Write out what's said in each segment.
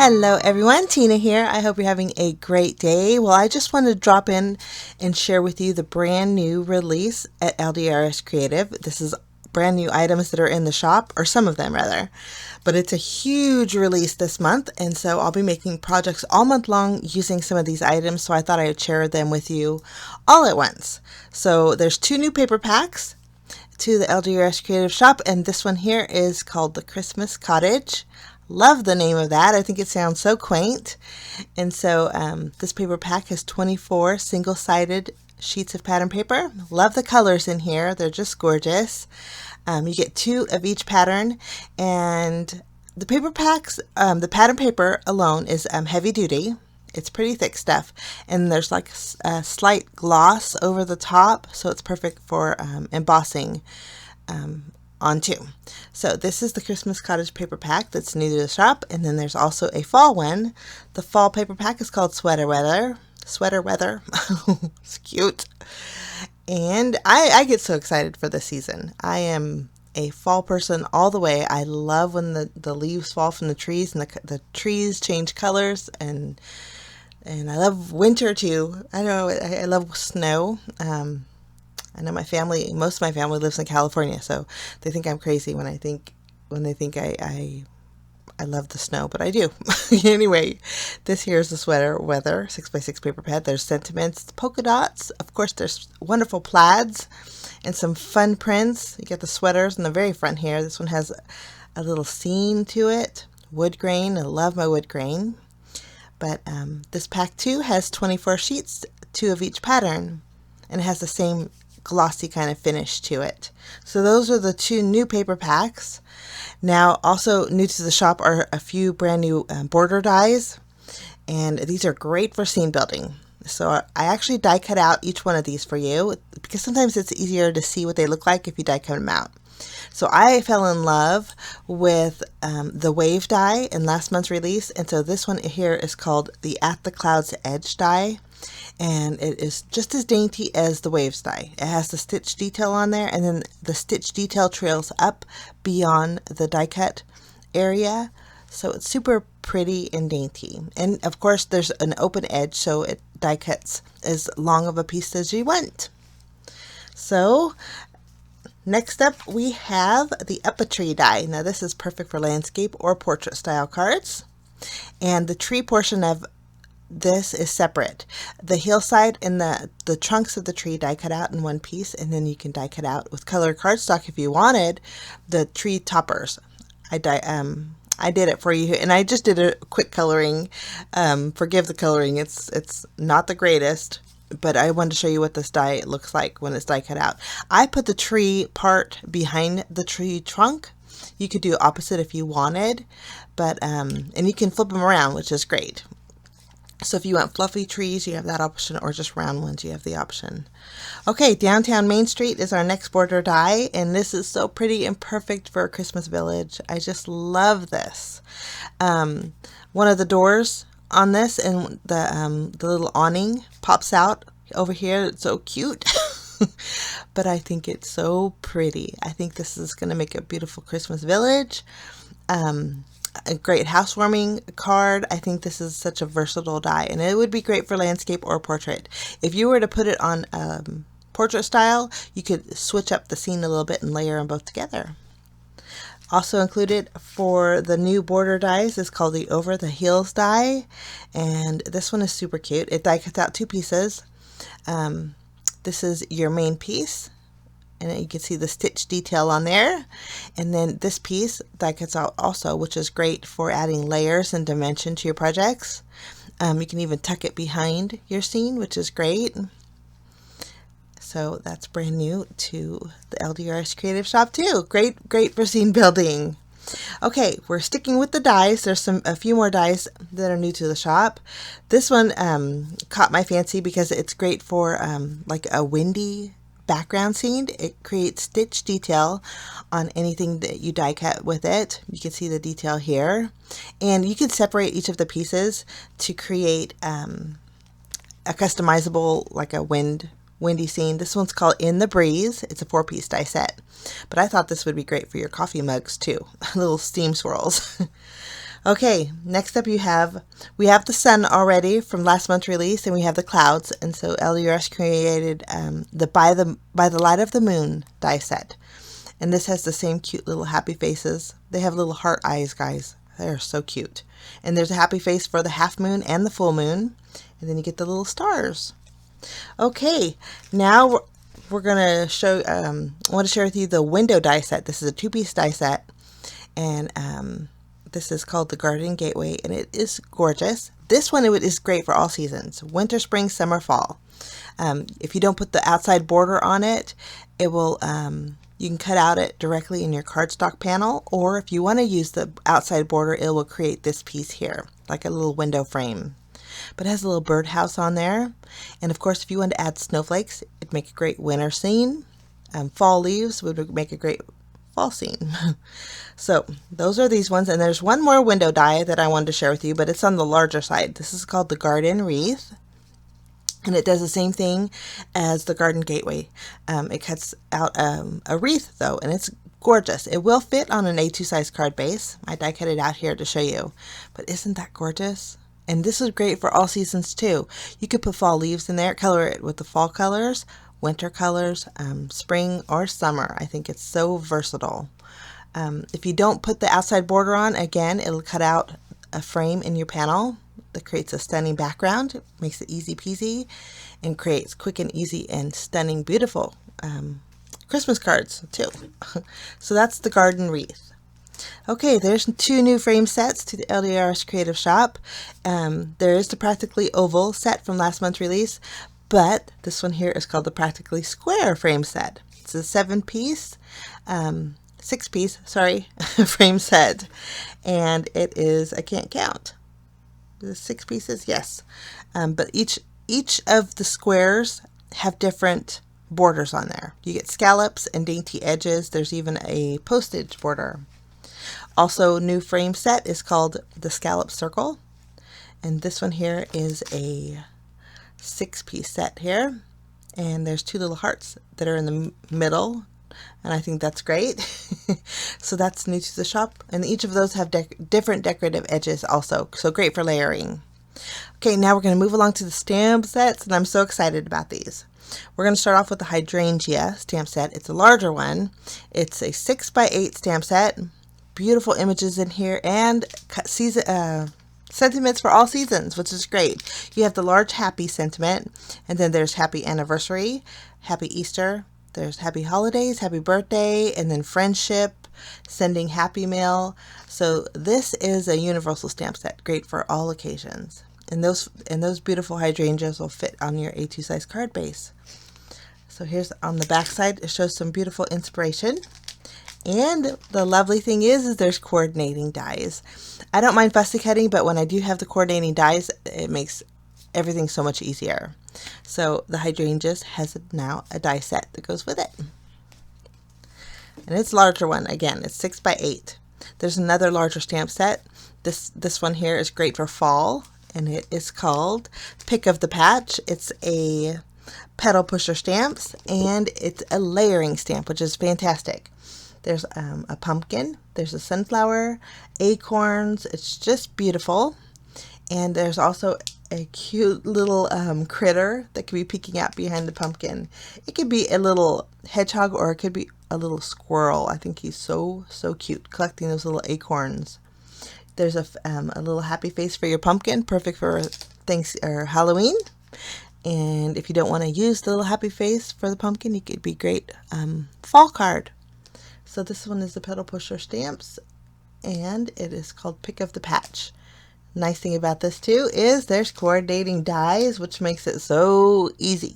Hello everyone, Tina here. I hope you're having a great day. Well, I just wanted to drop in and share with you the brand new release at LDRS Creative. This is brand new items that are in the shop, or some of them rather. But it's a huge release this month, and so I'll be making projects all month long using some of these items, so I thought I would share them with you all at once. So there's 2 new paper packs to the LDRS Creative shop, and this one here is called the Christmas Cottage. Love the name of that. I think it sounds so quaint. And so this paper pack has 24 single-sided sheets of pattern paper. Love the colors in here. They're just gorgeous. You get 2 of each pattern, and the paper packs, the pattern paper alone is heavy duty. It's pretty thick stuff, and there's like a slight gloss over the top, so it's perfect for embossing on too. So this is the Christmas Cottage paper pack that's new to the shop, and then there's also a fall one. The fall paper pack is called Sweater Weather. Sweater Weather. It's cute. And I get so excited for this season. I am a fall person all the way. I love when the leaves fall from the trees and the trees change colors, and I love winter too. I know I love snow. I know most of my family lives in California, so they think I'm crazy when they think I love the snow, but I do. Anyway, this here is the Sweater Weather 6x6 paper pad. There's sentiments, polka dots. Of course, there's wonderful plaids and some fun prints. You get the sweaters in the very front here. This one has a little scene to it. Wood grain. I love my wood grain. But this pack too has 24 sheets, 2 of each pattern, and it has the same glossy kind of finish to it. So those are the 2 new paper packs. Now also new to the shop are a few brand new border dies, and these are great for scene building. So I actually die cut out each one of these for you, because sometimes it's easier to see what they look like if you die cut them out. So I fell in love with the wave die in last month's release, and so this one here is called the At the Cloud's Edge die, and it is just as dainty as the waves die. It has the stitch detail on there, and then the stitch detail trails up beyond the die cut area, so it's super pretty and dainty. And of course there's an open edge, so it die cuts as long of a piece as you want. So next up we have the Up-A-Tree die. Now this is perfect for landscape or portrait style cards, and the tree portion of this is separate. The hillside and the trunks of the tree die cut out in one piece, and then you can die cut out with colored cardstock if you wanted the tree toppers. I did it for you, and I just did a quick coloring. Forgive the coloring, it's not the greatest, but I wanted to show you what this die looks like when it's die cut out. I put the tree part behind the tree trunk. You could do opposite if you wanted, but and you can flip them around, which is great. So if you want fluffy trees, you have that option, or just round ones, you have the option. Okay, Downtown Main Street is our next border die, and this is so pretty and perfect for a Christmas village. I just love this. One of the doors on this, and the little awning pops out over here. It's so cute. But I think it's so pretty. I think this is going to make a beautiful Christmas village. A great housewarming card. I think this is such a versatile die, and it would be great for landscape or portrait. If you were to put it on portrait style, you could switch up the scene a little bit and layer them both together. Also included for the new border dies is called the Over the Heels die, and this one is super cute. It die cuts out 2 pieces. This is your main piece, and you can see the stitch detail on there, and then this piece die cuts out also, which is great for adding layers and dimension to your projects. You can even tuck it behind your scene, which is great. So that's brand new to the LDRS Creative Shop too. Great for scene building. Okay, we're sticking with the dies. There's a few more dies that are new to the shop. This one caught my fancy because it's great for like a windy background scene. It creates stitch detail on anything that you die cut with it. You can see the detail here, and you can separate each of the pieces to create a customizable, like a windy scene. This one's called In the Breeze. It's a 4-piece die set, but I thought this would be great for your coffee mugs too. Little steam swirls. Okay, next up we have the sun already from last month's release, and we have the clouds, and so LDRS created the By the Light of the Moon die set. And this has the same cute little happy faces. They have little heart eyes, guys. They're so cute. And there's a happy face for the half moon and the full moon. And then you get the little stars. Okay, now we're going to show, I want to share with you the window die set. This is a 2-piece die set. And this is called the Garden Gateway, and it is gorgeous. This one is great for all seasons. Winter, spring, summer, fall. If you don't put the outside border on it, it will... you can cut out it directly in your cardstock panel, or if you want to use the outside border, it will create this piece here, like a little window frame. But it has a little birdhouse on there. And of course, if you want to add snowflakes, it'd make a great winter scene. Fall leaves would make a great fall scene. So those are these ones. And there's one more window die that I wanted to share with you, but it's on the larger side. This is called the Garden Wreath. And it does the same thing as the Garden Gateway. It cuts out a wreath though, and it's gorgeous. It will fit on an A2 size card base. I die cut it out here to show you. But isn't that gorgeous? And this is great for all seasons too. You could put fall leaves in there, color it with the fall colors, winter colors, spring or summer. I think it's so versatile. If you don't put the outside border on, again, it'll cut out a frame in your panel that creates a stunning background, makes it easy peasy, and creates quick and easy and stunning, beautiful Christmas cards too. So that's the Garden Wreath. Okay, there's 2 new frame sets to the LDRS Creative Shop. There is the Practically Oval set from last month's release, but this one here is called the Practically Square frame set. It's a 6-piece frame set, and it is, I can't count. The 6 pieces, yes. But each of the squares have different borders on there. You get scallops and dainty edges. There's even a postage border. Also, new frame set is called the Scalloped Circle. And this one here is a 6-piece set here. And there's 2 little hearts that are in the middle. And I think that's great. So that's new to the shop. And each of those have different decorative edges also. So great for layering. Okay, now we're going to move along to the stamp sets. And I'm so excited about these. We're going to start off with the Hydrangea stamp set. It's a larger one. It's a 6x8 stamp set. Beautiful images in here. And sentiments for all seasons, which is great. You have the large happy sentiment. And then there's happy anniversary, happy Easter. There's happy holidays, happy birthday, and then friendship, sending happy mail. So this is a universal stamp set, great for all occasions. And those beautiful hydrangeas will fit on your A2 size card base. So here's on the back side, it shows some beautiful inspiration. And the lovely thing is there's coordinating dies. I don't mind fussy cutting, but when I do have the coordinating dies, it makes everything so much easier. So the hydrangeas has now a die set that goes with it. And it's a larger one. Again, it's 6x8. There's another larger stamp set. This one here is great for fall, and it is called Pick of the Patch. It's a petal pusher stamps, and it's a layering stamp, which is fantastic. There's a pumpkin, there's a sunflower, acorns. It's just beautiful. And there's also a cute little critter that could be peeking out behind the pumpkin. It could be a little hedgehog, or it could be a little squirrel. I think he's so cute, collecting those little acorns. There's a little happy face for your pumpkin, perfect for Halloween. And if you don't want to use the little happy face for the pumpkin, it could be great fall card. So this one is the Petal Pusher Stamps, and it is called Pick of the Patch. Nice thing about this too is there's coordinating dies, which makes it so easy.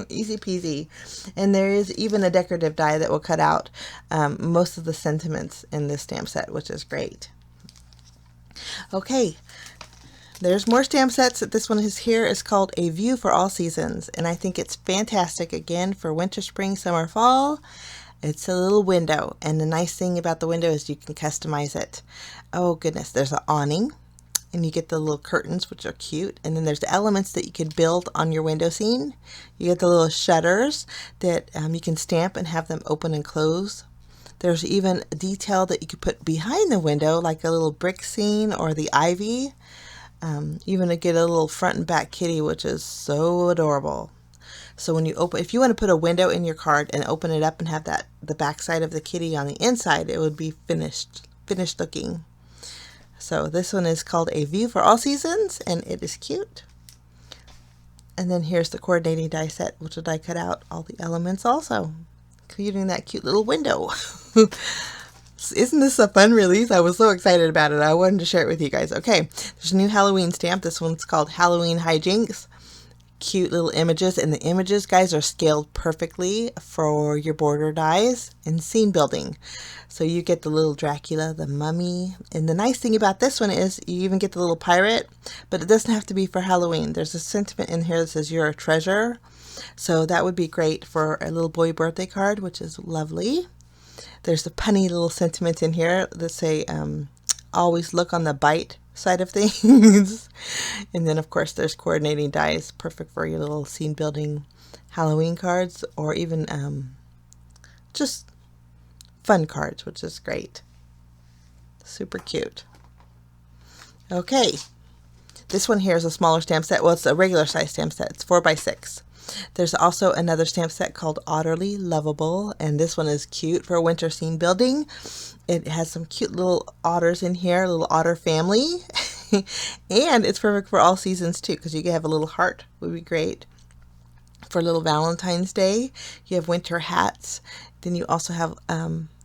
Easy peasy. And there is even a decorative die that will cut out most of the sentiments in this stamp set, which is great. Okay, there's more stamp sets. This one is called A View for All Seasons, and I think it's fantastic again for winter, spring, summer, fall. It's a little window, and the nice thing about the window is you can customize it. Oh goodness, there's an awning. And you get the little curtains, which are cute. And then there's the elements that you could build on your window scene. You get the little shutters that you can stamp and have them open and close. There's even a detail that you could put behind the window, like a little brick scene or the ivy. Even to get a little front and back kitty, which is so adorable. So when you open, if you want to put a window in your card and open it up and have that the back side of the kitty on the inside, it would be finished looking. So this one is called A View for All Seasons, and it is cute. And then here's the coordinating die set, which will die cut out all the elements also, including that cute little window. Isn't this a fun release? I was so excited about it. I wanted to share it with you guys. Okay, there's a new Halloween stamp. This one's called Halloween Hijinks. Cute little images, and the images, guys, are scaled perfectly for your border dies and scene building. So you get the little Dracula, the mummy, and the nice thing about this one is you even get the little pirate, but it doesn't have to be for Halloween. There's a sentiment in here that says you're a treasure, so that would be great for a little boy birthday card, which is lovely. There's a punny little sentiment in here that say always look on the bite side of things. And then of course there's coordinating dies, perfect for your little scene building Halloween cards, or even just fun cards, which is great. Super cute. Okay, this one here is a smaller stamp set. Well, it's a regular size stamp set. It's 4x6. There's also another stamp set called Otterly Lovable, and this one is cute for winter scene building. It has some cute little otters in here, a little otter family. And it's perfect for all seasons too, because you can have a little heart, would be great for little Valentine's Day. You have winter hats. Then you also have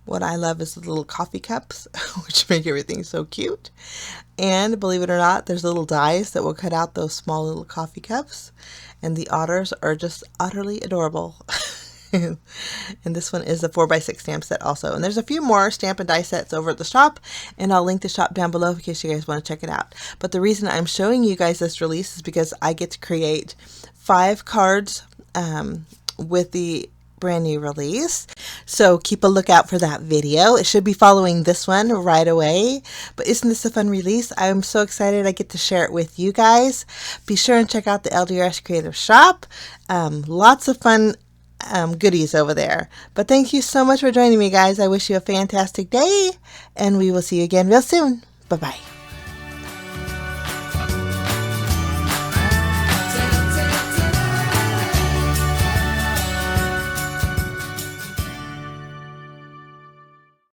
what I love is the little coffee cups, which make everything so cute. And believe it or not, there's little dies that will cut out those small little coffee cups. And the otters are just utterly adorable. And this one is a 4x6 stamp set also. And there's a few more stamp and die sets over at the shop, and I'll link the shop down below in case you guys want to check it out. But the reason I'm showing you guys this release is because I get to create 5 cards with the brand new release. So keep a lookout for that video. It should be following this one right away. But isn't this a fun release? I'm so excited I get to share it with you guys. Be sure and check out the LDRS Creative Shop. Lots of fun goodies over there. But thank you so much for joining me, guys. I wish you a fantastic day, and we will see you again real soon. Bye-bye.